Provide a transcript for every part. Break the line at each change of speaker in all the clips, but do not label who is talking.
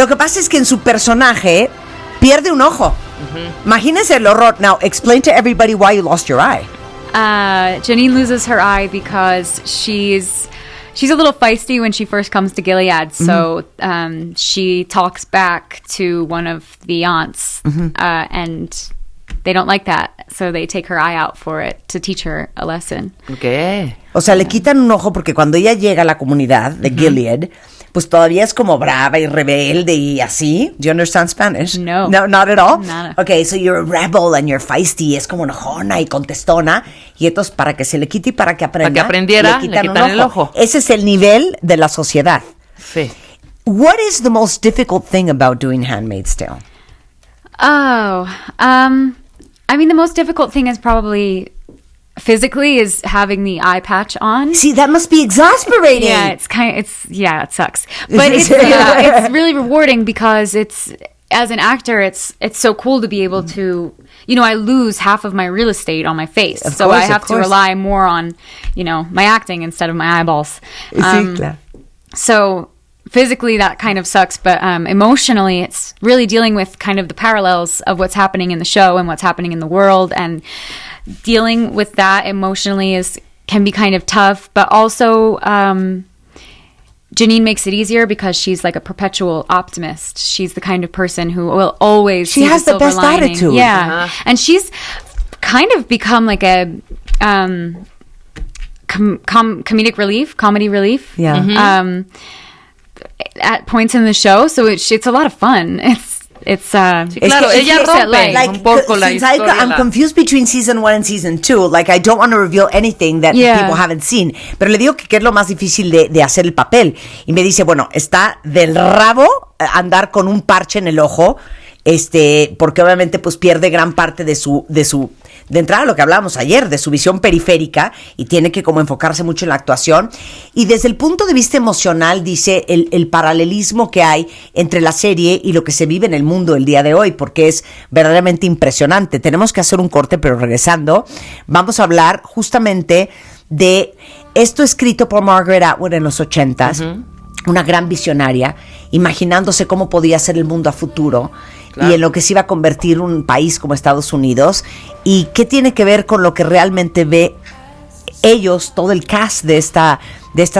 Lo que pasa es que en su personaje pierde un ojo. Imagínense el horror. Now, explain to everybody why you lost your eye.
Janine loses her eye because she's a little feisty when she first comes to Gilead. So she talks back to one of the aunts, and they don't like that. So they take her eye out for it to teach her a lesson.
Okay.
O sea, le quitan un ojo porque cuando ella llega a la comunidad de Gilead, pues todavía es como brava y rebelde y así. Do you understand Spanish?
No.
No, not at all?
Nada.
Okay, so you're a rebel and you're feisty, es como enojona y contestona. Y entonces, para que se le quite y para que aprenda,
para que aprendiera, le quitan el ojo.
Ese es el nivel de la sociedad.
Sí.
What is the most difficult thing about doing Handmaid's Tale?
I mean, the most difficult thing is probably physically is having the eye patch on.
See, that must be exasperating.
Yeah, it sucks. But it's really rewarding because as an actor, it's so cool to be able to, I lose half of my real estate on my face. So I have to rely more on, my acting instead of my eyeballs. So physically that kind of sucks, but emotionally it's really dealing with kind of the parallels of what's happening in the show and what's happening in the world, and dealing with that emotionally can be kind of tough, but also Janine makes it easier because she's like a perpetual optimist. She's the kind of person who will always
she has the best lining. Attitude.
Yeah. And she's kind of become like a comedic relief, comedy relief.
Yeah.
At points in the show, so it's a lot of fun. It's
claro, ella rompe un poco la historia.
I'm confused between season 1 and season 2. Like, I don't want to reveal anything that people haven't seen. Pero le digo que es lo más difícil de hacer el papel. Y me dice, bueno, está del rabo andar con un parche en el ojo, porque obviamente pues pierde gran parte de entrada, lo que hablábamos ayer, de su visión periférica, y tiene que como enfocarse mucho en la actuación. Y desde el punto de vista emocional, dice el paralelismo que hay entre la serie y lo que se vive en el mundo el día de hoy, porque es verdaderamente impresionante. Tenemos que hacer un corte, pero regresando, vamos a hablar justamente de esto escrito por Margaret Atwood en los 80s, una gran visionaria, imaginándose cómo podía ser el mundo a futuro. Claro. Y en lo que se iba a convertir un país como Estados Unidos, y qué tiene que ver con lo que realmente ve ellos, todo el cast de esta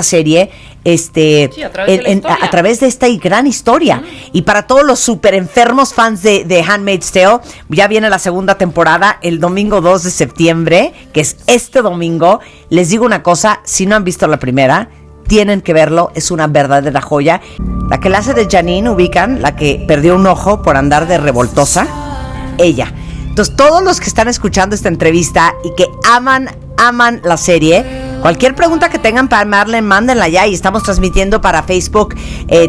serie, a través de esta gran historia. Y para todos los super enfermos fans de Handmaid's Tale, ya viene la segunda temporada el domingo 2 de septiembre, que es este domingo. Les digo una cosa, si no han visto la primera, tienen que verlo, es una verdadera joya. La que la hace de Janine, ubican, la que perdió un ojo por andar de revoltosa, ella. Entonces, todos los que están escuchando esta entrevista y que aman la serie, cualquier pregunta que tengan para Marlene, mándenla ya, y estamos transmitiendo para Facebook,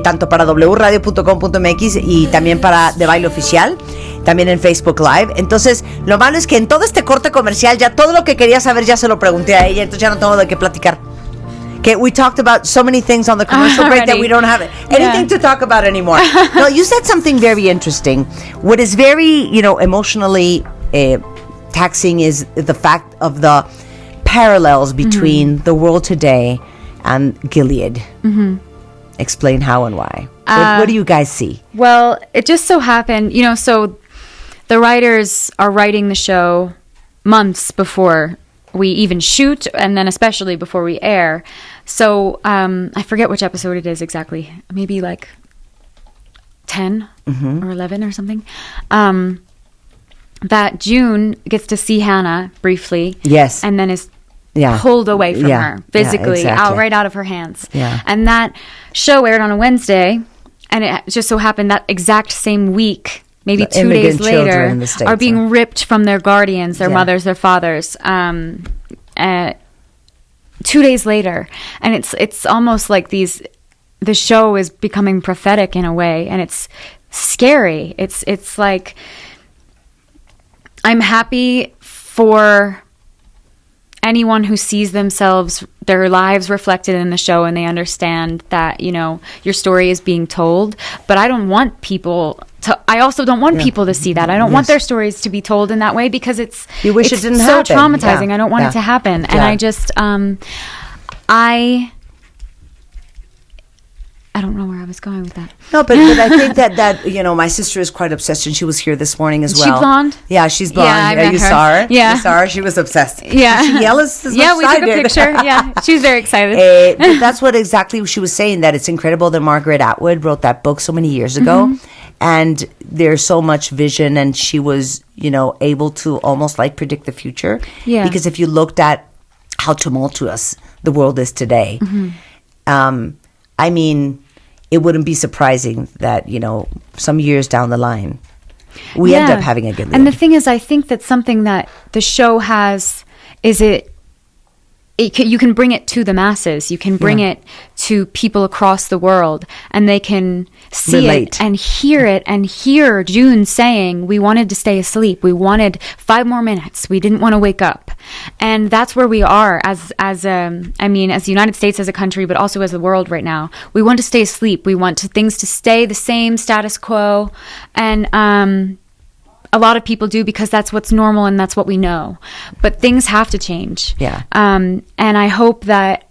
tanto para wradio.com.mx y también para The Baile Oficial, también en Facebook Live. Entonces, lo malo es que en todo este corte comercial, ya todo lo que quería saber ya se lo pregunté a ella, entonces ya no tengo de qué platicar. Okay, we talked about so many things on the commercial break that we don't have anything to talk about anymore. No, you said something very interesting. What is very, emotionally taxing is the fact of the parallels between the world today and Gilead. Explain how and why. What do you guys see?
Well, it just so happened, so the writers are writing the show months before we even shoot, and then especially before we air. So I forget which episode it is exactly. Maybe like 10 or 11 or something. That June gets to see Hannah briefly.
Yes.
And then is pulled away from her physically, right out of her hands.
Yeah.
And that show aired on a Wednesday, and it just so happened that exact same week, maybe
the
2 days later,
in the States,
are being ripped from their guardians, their mothers, their fathers. 2 days later, and it's almost like the show is becoming prophetic in a way, and it's scary. It's like, I'm happy for anyone who sees their lives reflected in the show, and they understand that, your story is being told. But I don't want people I also don't want people to see that. I don't want their stories to be told in that way, because
you wish it didn't
so
happen.
Traumatizing. I don't want it to happen. And I just I don't know where I was going with that.
No, but I think that you know, my sister is quite obsessed, and she was here this morning as well.
Is she blonde?
Yeah, she's blonde.
Yeah, I met
you
her.
saw her?
Yeah.
You saw her? She was obsessed.
Yeah.
Did she yell as much
yeah,
as
we
I
took a
did?
picture. Yeah, she's very excited.
But that's what exactly she was saying, that it's incredible that Margaret Atwood wrote that book so many years ago. And there's so much vision, and she was, you know, able to almost like predict the future.
Yeah.
Because if you looked at how tumultuous the world is today, I mean, it wouldn't be surprising that, you know, some years down the line, we end up having a Gilead.
And the thing is, I think that something that the show has is you can bring it to the masses. You can bring it to people across the world, and they can see it and hear June saying, we wanted to stay asleep. We wanted 5 more minutes. We didn't want to wake up. And that's where we are as the United States as a country, but also as the world right now. We want to stay asleep. We want things to stay the same, status quo. And, a lot of people do because that's what's normal and that's what we know. But things have to change.
Yeah.
And I hope that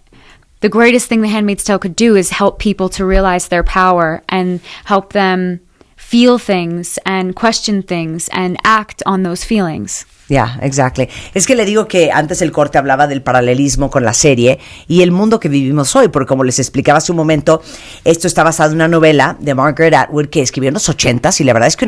the greatest thing The Handmaid's Tale could do is help people to realize their power and help them feel things and question things and act on those feelings.
Yeah, exactly. Es que le digo que antes el corte hablaba del paralelismo con la serie y el mundo que vivimos hoy, porque como les explicaba hace un momento, esto está basado en una novela de Margaret Atwood que escribió en los 80s, y la verdad es que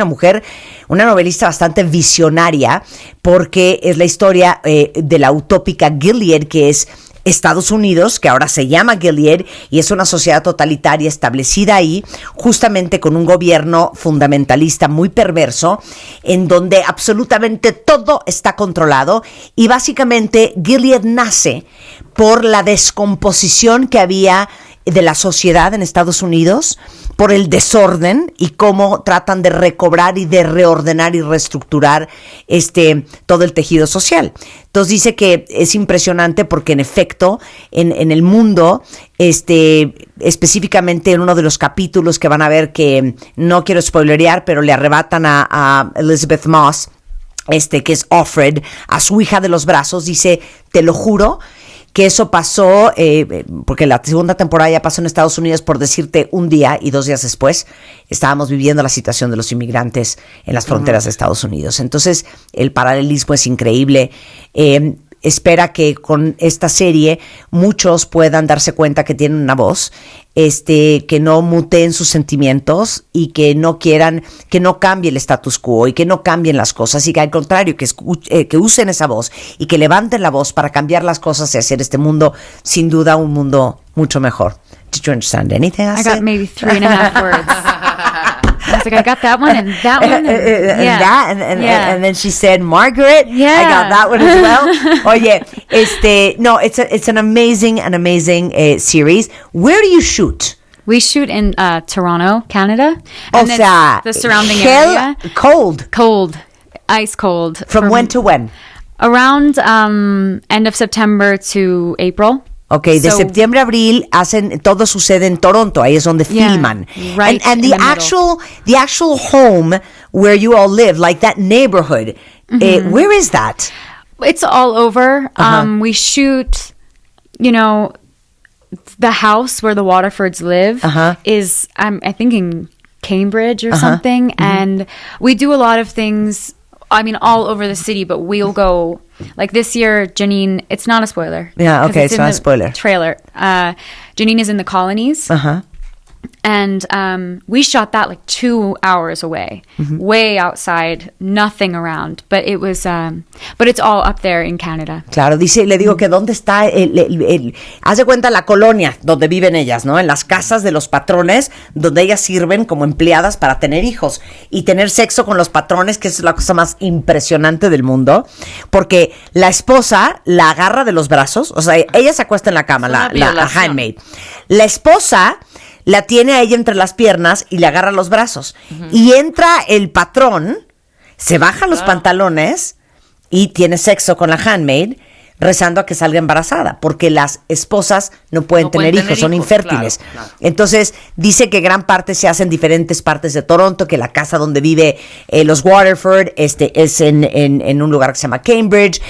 una novelista bastante visionaria, porque es la historia de la utópica Gilead, que es Estados Unidos, que ahora se llama Gilead, y es una sociedad totalitaria establecida ahí, justamente con un gobierno fundamentalista muy perverso, en donde absolutamente todo está controlado, y básicamente Gilead nace por la descomposición que había de la sociedad en Estados Unidos, por el desorden y cómo tratan de recobrar y de reordenar y reestructurar todo el tejido social. Entonces dice que es impresionante porque en efecto en el mundo, específicamente en uno de los capítulos que van a ver, que no quiero spoilerear, pero le arrebatan a Elizabeth Moss, que es Offred, a su hija de los brazos, dice, te lo juro, que eso pasó, porque la segunda temporada ya pasó en Estados Unidos, por decirte, un día, y 2 días después estábamos viviendo la situación de los inmigrantes en las fronteras de Estados Unidos. Entonces, el paralelismo es increíble. Espera que con esta serie muchos puedan darse cuenta que tienen una voz, que no muteen sus sentimientos y que no quieran, que no cambie el status quo y que no cambien las cosas, y que al contrario, que usen esa voz y que levanten la voz para cambiar las cosas y hacer este mundo, sin duda, un mundo mucho mejor. Did you understand anything I said?
got maybe 3.5 words. I was like, I got that one and that one.
And then she said, Margaret, I got that one as well. Oye, no, it's an amazing series. Where do you shoot?
We shoot in Toronto, Canada. And
O sea,
the surrounding area.
Cold.
Ice cold.
From when to when?
Around end of September to April.
Okay, de septiembre a abril todo sucede en Toronto, ahí es donde filman.
Right.
And the actual home where you all live, like that neighborhood, where is that?
It's all over. We shoot, the house where the Waterfords live is, I think, in Cambridge or something. And we do a lot of things, all over the city, but we'll go, like this year, Janine, it's not a spoiler.
Yeah, okay, it's not a spoiler.
Trailer. Janine is in the colonies. And we shot that like 2 hours away, way outside, nothing around. But it was, but it's all up there in Canada.
Claro, le digo que dónde está haz de cuenta la colonia donde viven ellas, ¿no? En las casas de los patrones, donde ellas sirven como empleadas para tener hijos y tener sexo con los patrones, que es la cosa más impresionante del mundo, porque la esposa la agarra de los brazos, o sea, ella se acuesta en la cama, la handmaid. La esposa la tiene a ella entre las piernas y le agarra los brazos. Y entra el patrón, se baja los pantalones y tiene sexo con la handmaid, rezando a que salga embarazada, porque las esposas no pueden tener hijos, son infértiles. Claro. Entonces, dice que gran parte se hace en diferentes partes de Toronto, que la casa donde vive los Waterford es en un lugar que se llama Cambridge,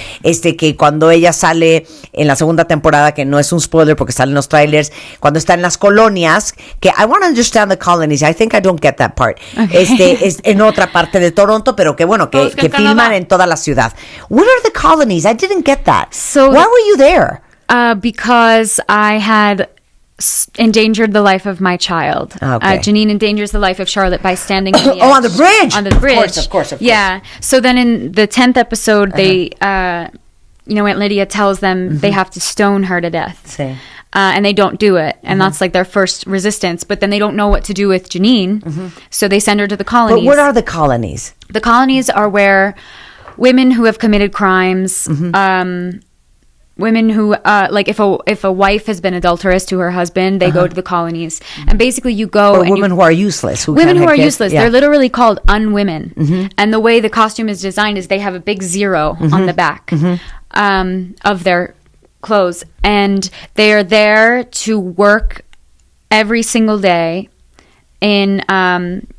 que cuando ella sale en la segunda temporada, que no es un spoiler porque salen los trailers, cuando está en las colonias, que I want to understand the colonies, I think I don't get that part, okay. Es en otra parte de Toronto, pero que bueno, que filman en toda la ciudad. What are the colonies? I didn't get that.
So
why were you there?
Because I had endangered the life of my child.
Okay.
Janine endangers the life of Charlotte by standing on the edge.
On the bridge!
On the bridge.
Of course.
Yeah. So then in the 10th episode, they, Aunt Lydia tells them they have to stone her to death.
Sí.
And they don't do it. And that's like their first resistance. But then they don't know what to do with Janine. So they send her to the colonies.
But what are the colonies?
The colonies are where women who have committed crimes, women who, like if a wife has been adulterous to her husband, they go to the colonies. And basically you go...
Or women who are useless.
Women who are useless. Yeah. They're literally called unwomen. And the way the costume is designed is they have a big zero on the back of their clothes. And they are there to work every single day in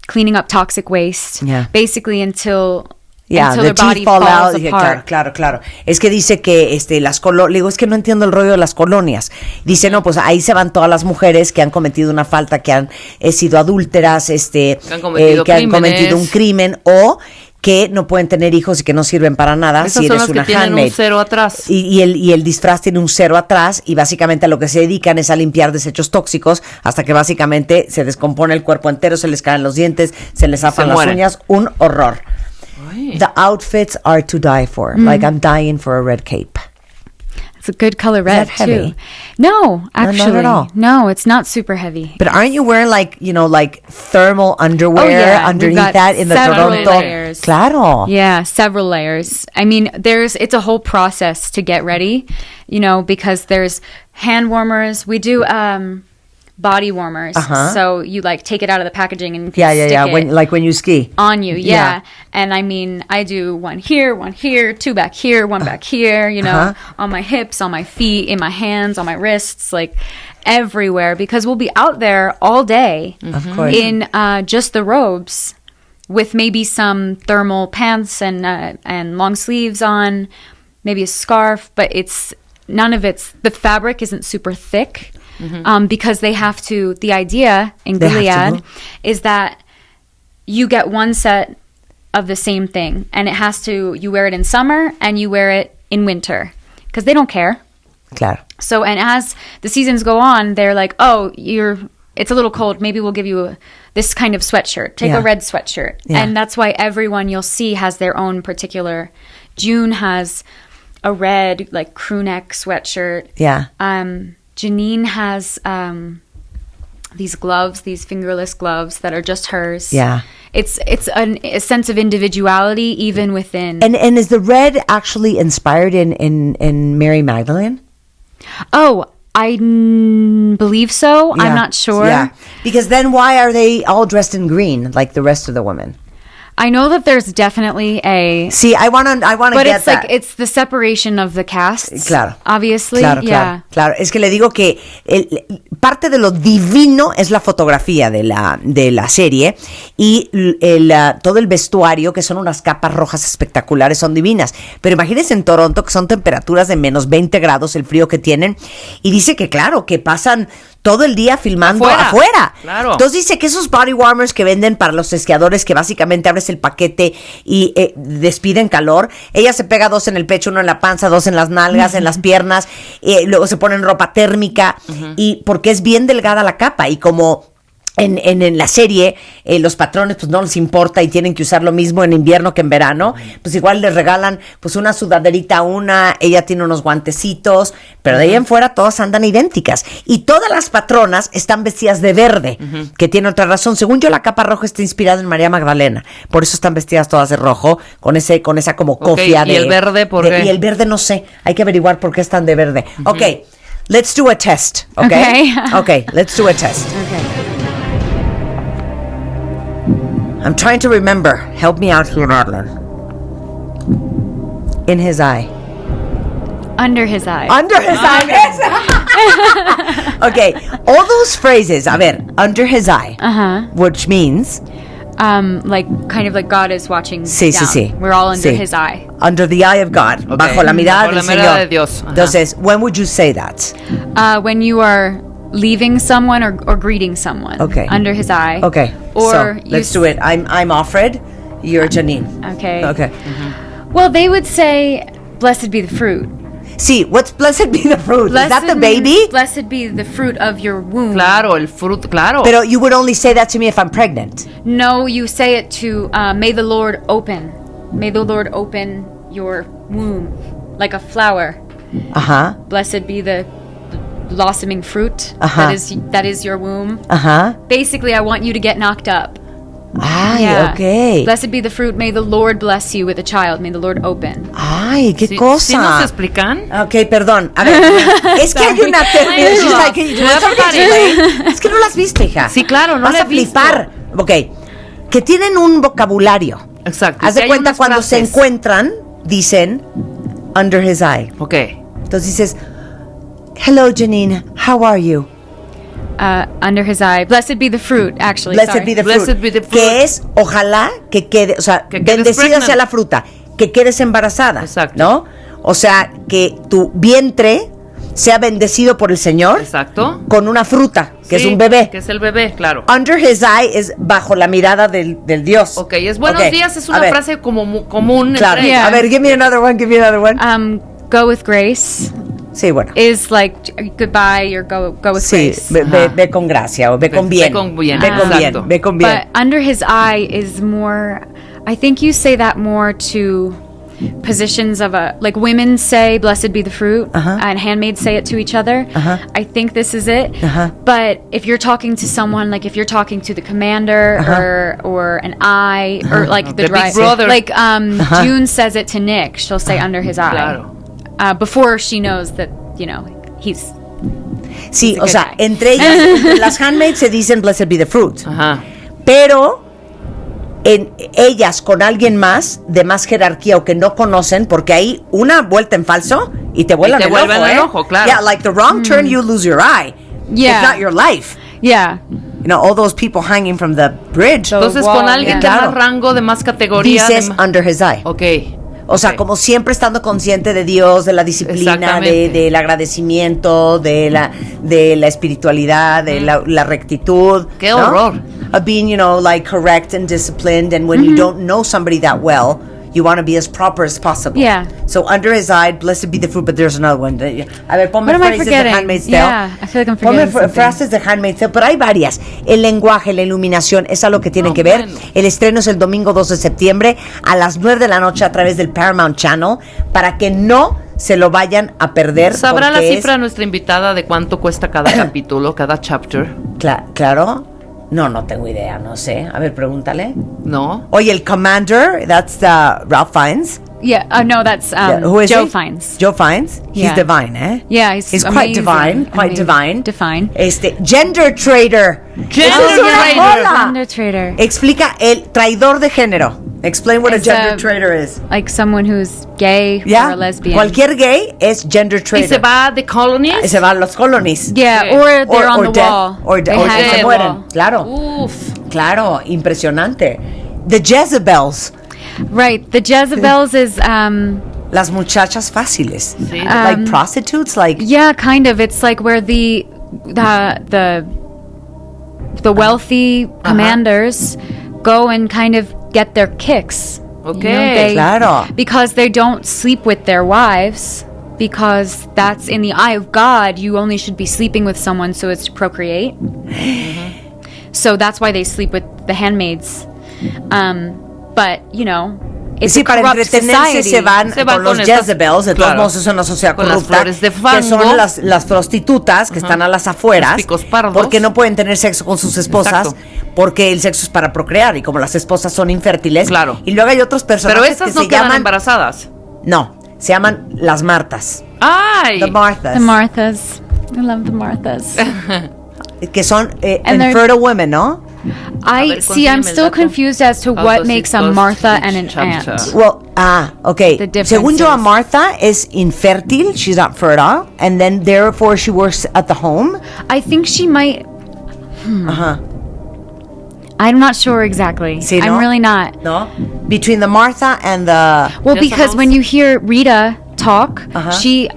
cleaning up toxic waste. Yeah. Basically until their body falls apart.
Claro. Es que dice que las colonias, le digo, es que no entiendo el rollo de las colonias. Dice, no, pues ahí se van todas las mujeres que han cometido una falta, que han sido adúlteras, que han cometido un crimen o que no pueden tener hijos y que no sirven para nada.
Esas
si
son
eres
las
una
que tienen
handmaid.
un cero atrás.
Y el disfraz tiene un cero atrás y básicamente a lo que se dedican es a limpiar desechos tóxicos hasta que básicamente se descompone el cuerpo entero, se les caen los dientes, se les zafan las uñas. Un horror.
Ay.
The outfits are to die for. Like I'm dying for a red cape.
It's a good color red,
Is that heavy?
too. No, actually.
not at all.
No, it's not super heavy.
But aren't you wearing like thermal underwear underneath that in the Toronto?
Layers.
Claro.
Yeah, several layers. I mean, it's a whole process to get ready, because there's hand warmers. We do body warmers. So you take it out of the packaging and stick it
When you ski.
on you. Yeah. And I mean, I do one here, two back here, one back here, on my hips, on my feet, in my hands, on my wrists, everywhere, because we'll be out there all day in just the robes with maybe some thermal pants and long sleeves on, maybe a scarf, but the fabric isn't super thick. Because they have to, the idea in Gilead is that you get one set of the same thing, and you wear it in summer and you wear it in winter because they don't care.
Claro.
So, and as the seasons go on, they're like, oh, it's a little cold. Maybe we'll give you this kind of sweatshirt. Take a red sweatshirt. Yeah. And that's why everyone you'll see has their own particular. June has a red, crew neck sweatshirt.
Yeah.
Janine has these gloves, these fingerless gloves that are just hers.
Yeah.
It's a sense of individuality even within.
And is the red actually inspired in Mary Magdalene?
Oh, I believe so.
Yeah.
I'm not sure.
Yeah. Because then why are they all dressed in green like the rest of the women?
I know that there's definitely a...
See, I want to get that.
But it's the separation of the casts.
Claro.
Obviously.
Claro. Es que le digo que parte de lo divino es la fotografía de la serie y todo el vestuario, que son unas capas rojas espectaculares, son divinas. Pero imagínense en Toronto, que son temperaturas de menos 20 grados, el frío que tienen. Y dice que claro, que pasan todo el día filmando afuera.
Claro.
Entonces dice que esos body warmers que venden para los esquiadores, que básicamente abres el paquete y despiden calor, ella se pega 2 en el pecho, 1 en la panza, 2 en las nalgas, en las piernas, luego se ponen ropa térmica, y porque es bien delgada la capa, y como en la serie los patrones pues no les importa y tienen que usar lo mismo en invierno que en verano, pues igual les regalan pues una sudaderita, ella tiene unos guantecitos, pero de ahí en fuera todas andan idénticas, y todas las patronas están vestidas de verde, que tiene otra razón. Según yo, la capa roja está inspirada en María Magdalena, por eso están vestidas todas de rojo, con esa como cofia.
¿Y el verde por qué?
Y el verde no sé, hay que averiguar por qué están de verde. Okay, let's do a test, okay? Okay, let's do a test.
Okay.
I'm trying to remember. Help me out here, Madeline. In his eye.
Under his eye.
Under his eye. Okay, all those phrases, a ver, under his eye, which means...
Like, kind of like God is watching
Sí,
down.
sí, sí.
We're all under
Sí.
his eye.
Under the eye of God,
Okay.
bajo la mirada
Bajo
del
la mirada
Señor.
de Dios. Ajá.
Entonces, when would you say that?
When you are leaving someone or greeting someone.
Okay.
Under his eye.
Okay,
Or
so let's do it. I'm Offred, you're Janine.
Okay.
Okay.
Well, they would say, "Blessed be the fruit."
See, what's blessed be the fruit? Is that the
means,
baby?
Blessed be the fruit of your womb.
Claro, el fruto, claro.
Pero you would only say that to me if I'm pregnant.
No, you say it to, may the Lord open. May the Lord open your womb like a flower.
Ajá,
Blessed be the blossoming fruit
Uh-huh.
that is your womb.
ajá.
Basically, I want you to get knocked up.
Ay,
Yeah.
okay.
Blessed be the fruit. May the Lord bless you with a child. May the Lord open.
Ay, qué
¿Sí,
cosa.
¿sí nos explican?
Ok, perdón. A ver, es que hay una teoría. She's like, "Can you do something explain?" Es que no la has visto, hija.
Sí, claro, no
Vas
la he
a flipar. Ok, que tienen un vocabulario.
Exacto.
Haz
que
de
hay
cuenta
unas
cuando se
frases.
encuentran, dicen under his eye.
Ok.
Entonces dices, hello Janine, how are you?
Under his eye. Blessed be the fruit, actually.
Blessed
sorry.
be the
Blessed
fruit.
be the fruit.
Que es, ojalá que quede, o sea,
Que quedes
bendecida
pregnant.
sea la fruta, que quedes embarazada.
Exacto.
¿No? O sea, que tu vientre sea bendecido por el Señor
Exacto.
con una fruta, que
Sí,
es un bebé.
Que es el bebé, claro.
Under his eye es bajo la mirada del Dios.
Ok, es buenos
Ok,
días, es
a
una
ver,
frase como común
Claro.
entre
Yeah.
A ver, give me another one, give me another one.
Go with grace
Sí, bueno.
is like goodbye or go with
Sí,
grace.
ve con gracia o ve con bien.
ve con bien,
Ve con bien,
exacto.
ve con bien.
But under his eye is more, I think you say that more to positions of like women say, blessed be the fruit, and handmaids say it to each other. I think this is it. But if you're talking to someone, like if you're talking to the commander or an eye, or like the
The big
driver,
brother.
like June says it to Nick, she'll say under his eye.
Claro.
Before she knows that, you know, he's...
Sí,
It's a
o
good
sea,
guy.
entre ellas, entre las handmaids se dicen blessed be the fruit.
Ajá.
Pero en ellas con alguien más de más jerarquía o que no conocen, porque hay una vuelta en falso y te vuelan
te
el
vuelven
ojo,
el
¿eh?
ojo, claro.
Yeah, like the wrong turn, you lose your eye.
Yeah.
If not your life.
Yeah.
You know, all those people hanging from the bridge.
Entonces,
wow,
con alguien de
claro.
más rango, de más categoría.
Dices
de
under his eye.
Ok.
O sea,
Ok.
como siempre estando consciente de Dios, de la disciplina,
Exactamente.
del agradecimiento, de la espiritualidad, de la rectitud.
¡Qué
¿no?
horror!
Of being, you know, like correct and disciplined. And when you don't know somebody that well, you want to be as proper as possible.
Yeah.
So under his eye, blessed be the fruit, but there's another one. A ver, ponme
What am I
phrases de
forgetting?
Handmaid's Tale.
Yeah, I feel like I'm
Ponme
forgetting something.
frases de Handmaid's Tale, pero hay varias. El lenguaje, la iluminación, es algo que tienen
No,
que ver.
bueno.
El estreno es el domingo 2 de septiembre a las 9 de la noche a través del Paramount Channel para que no se lo vayan a perder.
¿Sabrá la
porque
cifra nuestra invitada de cuánto cuesta cada capítulo, cada chapter?
Claro. No tengo idea, no sé. A ver, pregúntale.
No.
Oye, el Commander, that's Ralph Fiennes.
Yeah. No, that's
Yeah, who is
Joe
he?
Fiennes.
Joe Fiennes. He's
Yeah.
divine, eh?
Yeah, he's
quite
amazing.
divine, quite
Amazing.
divine.
Define.
Gender traitor.
Gender
Esa es una
traitor.
jola.
Gender traitor.
Explica el traidor de género. Explain what
It's
a gender
a-
traitor is.
Like someone who's gay
Yeah.
or a lesbian.
Cualquier gay es gender
¿Y
traitor.
se va de colonies?
Y se van los colonies.
Yeah,
Okay.
or they're on the
death,
wall.
Or
They
se
hang on the
mueren.
wall.
Claro.
Uf.
Claro, impresionante. The Jezebels.
Right. The Jezebels is
Las muchachas fáciles.
Sí.
Like prostitutes, like
yeah, kind of. It's like where the wealthy commanders go and kind of get their kicks.
Okay,
claro.
Because they don't sleep with their wives, because that's in the eye of God, you only should be sleeping with someone so as to procreate. So that's why they sleep with the handmaids. But, you know, it's
sí,
a
para
corrupt
entretenerse
society.
se van
Se van
con los
con estas-
Jezebels, de todos
claro.
modos es una sociedad
Con las
corrupta,
flores de
que
fango.
son las prostitutas que están a las afueras,
Los picos pardos.
porque no pueden tener sexo con sus esposas,
Exacto.
porque el sexo es para procrear, y como las esposas son infértiles,
Claro.
y luego hay otros personajes
Pero estas
que
no
se
quedan
llaman,
embarazadas.
no, se llaman las Martas,
¡Ay!
the Marthas,
The Marthas. I love the Marthas.
que son
And they're-
infertile women, ¿no?
I see. I'm still confused as to what makes a Martha and an aunt.
Well, okay.
The differences.
Según yo, a Martha is infértil. She's not fertile. And then, therefore, she works at the home.
I think she might. I'm not sure exactly.
Sí,
I'm
no?
really not.
No? Between the Martha and the...
Well,
Yes,
because when you hear Rita talk, she...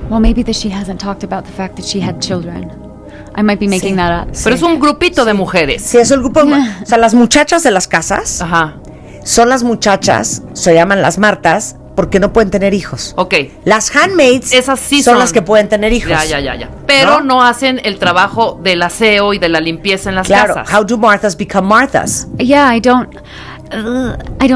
Well, maybe that she hasn't talked about the fact that she had children. I might be making that up.
Pero es un grupito de mujeres.
Sí, es el grupo... O sea, las muchachas de las casas
Ajá.
son las muchachas, se llaman las Martas, porque no pueden tener hijos.
Ok.
Las handmaids
Esas sí
son las que pueden tener hijos.
Ya. Pero no hacen el trabajo del aseo y de la limpieza en las
Claro.
casas.
How do Marthas become Marthas?
Yeah, I don't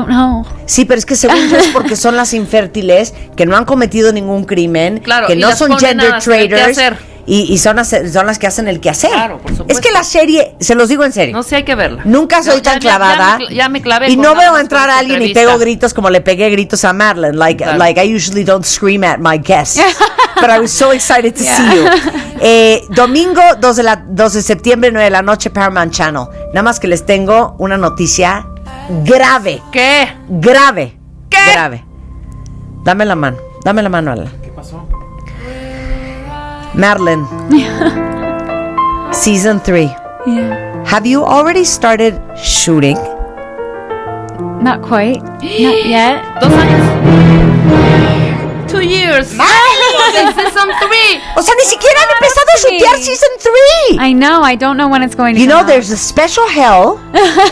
know.
Sí, pero es que según yo es porque son las infértiles que no han cometido ningún crimen,
Claro,
que
y
no
las
son
ponen
gender
a hacer el
traders
quehacer.
y son las que hacen el quehacer.
Claro, por supuesto.
Es que la serie, se los digo en serio,
No sé, hay que verla.
nunca soy
Ya-
tan
ya- ya
clavada
ya me clavé
y
con
no
nada
veo
más
entrar
con
a
esta
alguien y
entrevista.
pego gritos como le pegué gritos a Madeline,
Claro.
like I usually don't scream at my guests, but I was so excited to see you. Domingo 2 de septiembre, 9 de la noche, Paramount Channel. Nada más que les tengo una noticia grave.
¿Qué?
Grave.
¿Qué?
Grave. Dame la mano, Alan.
¿Qué pasó?
Madeline. Season 3.
Yeah.
Have you already started shooting?
Not quite. Not yet.
2 años. 2 years. Season 3.
O sea, ni siquiera han empezado a shootear Season 3.
I know. I don't know when it's going to
You
come
know,
out.
there's a special hell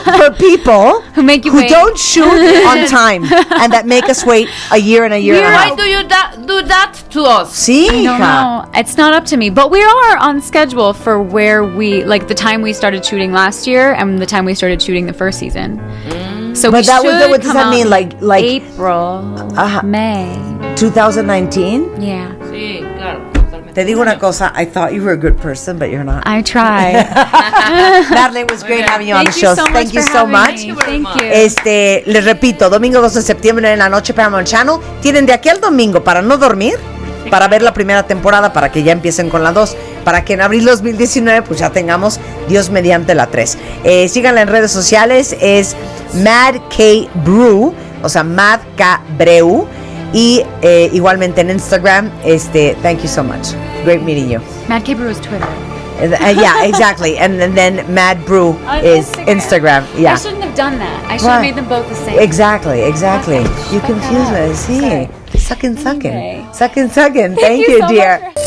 for people
Who make you
who
wait.
don't shoot on time and that make us wait a year and a year and a
Why
half.
do you do that to us?
Sí,
I don't
hija.
know. It's not up to me. But we are on schedule for where we, like the time we started shooting last year and the time we started shooting the first season. So
But
we
that was-
should
what does
come
that
out
mean? Like
April, May.
2019?
Yeah.
Sí, claro. Totalmente.
Te digo una cosa, I thought you were a good person, but you're not.
I tried.
Madeline, it was great having you on the
Thank
show.
you so much
Thank you
for
so
having
much.
me.
Thank
Thank
you.
you.
Les repito, domingo 2 de septiembre en la noche, Paramount Channel. Tienen de aquí al domingo para no dormir, para ver la primera temporada, para que ya empiecen con la 2, para que en abril 2019 pues ya tengamos Dios mediante la 3. Síganla en redes sociales, es Mad K Brew, o sea, Mad K Breu, y igualmente en Instagram, thank you so much. Great meeting you.
Mad K Brew is Twitter.
Yeah, exactly. And then Mad Brew
On
is Instagram. Yeah.
I shouldn't have done that. I should
Why?
have made them both the same.
Exactly.
Okay.
You
Fuck
confuse
that
me.
up.
Sí.
Sorry.
Sucking.
Okay.
Sucking. Thank
you
you,
so
dear.
much.